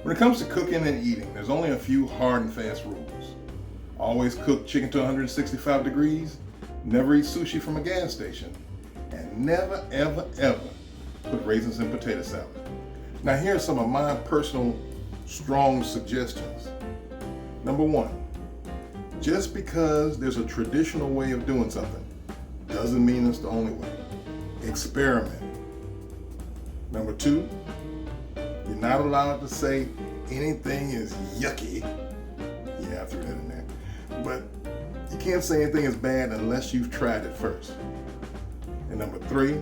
When it comes to cooking and eating, there's only a few hard and fast rules. Always cook chicken to 165 degrees, never eat sushi from a gas station, and never, ever, ever put raisins in potato salad. Now here are some of my personal strong suggestions. Number one, just because there's a traditional way of doing something doesn't mean it's the only way. Experiment. Number two, you're not allowed to say anything is yucky. Yeah, I threw that in there. But you can't say anything is bad unless you've tried it first. And number three,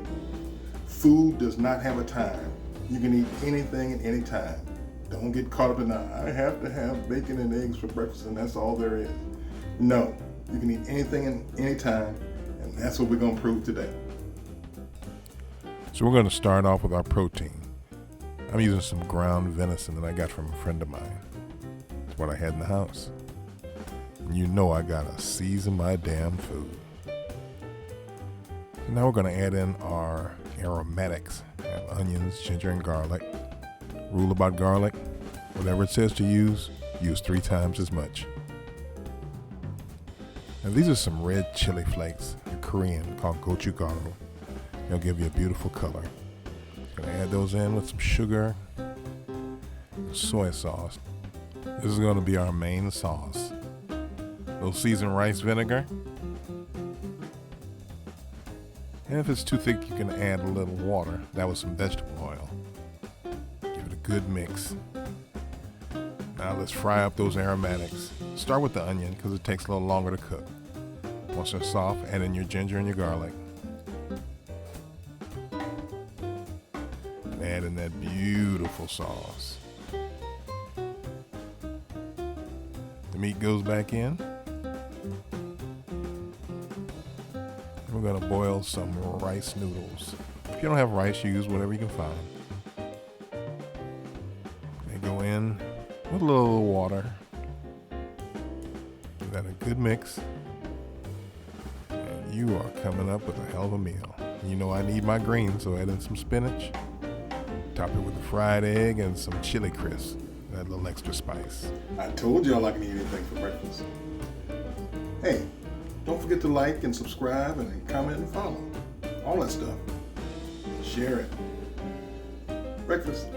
food does not have a time. You can eat anything at any time. Don't get caught up in I have to have bacon and eggs for breakfast and that's all there is. No, you can eat anything at any time, and that's what we're going to prove today. So we're going to start off with our protein. I'm using some ground venison that I got from a friend of mine. It's what I had in the house. And you know I gotta season my damn food. So now we're going to add in our aromatics. I have onions, ginger, and garlic. Rule about garlic, whatever it says to use 3 times as much. Now these are some red chili flakes. They're Korean, called gochugaru. They'll give you a beautiful color. Gonna add those in with some sugar, soy sauce. This is gonna be our main sauce. A little seasoned rice vinegar. And if it's too thick, you can add a little water. That was some vegetable oil. Give it a good mix. Now let's fry up those aromatics. Start with the onion because it takes a little longer to cook. Once they're soft, add in your ginger and your garlic. And add in that beautiful sauce. The meat goes back in. And we're going to boil some rice noodles. If you don't have rice, you use whatever you can find. They go in with a little water. Give that a good mix. And you are coming up with a hell of a meal. You know I need my greens, so add in some spinach. Top it with a fried egg and some chili crisps. That little extra spice. I told y'all I can eat anything for breakfast. Hey, don't forget to like and subscribe and comment and follow. All that stuff. Share it. Breakfast.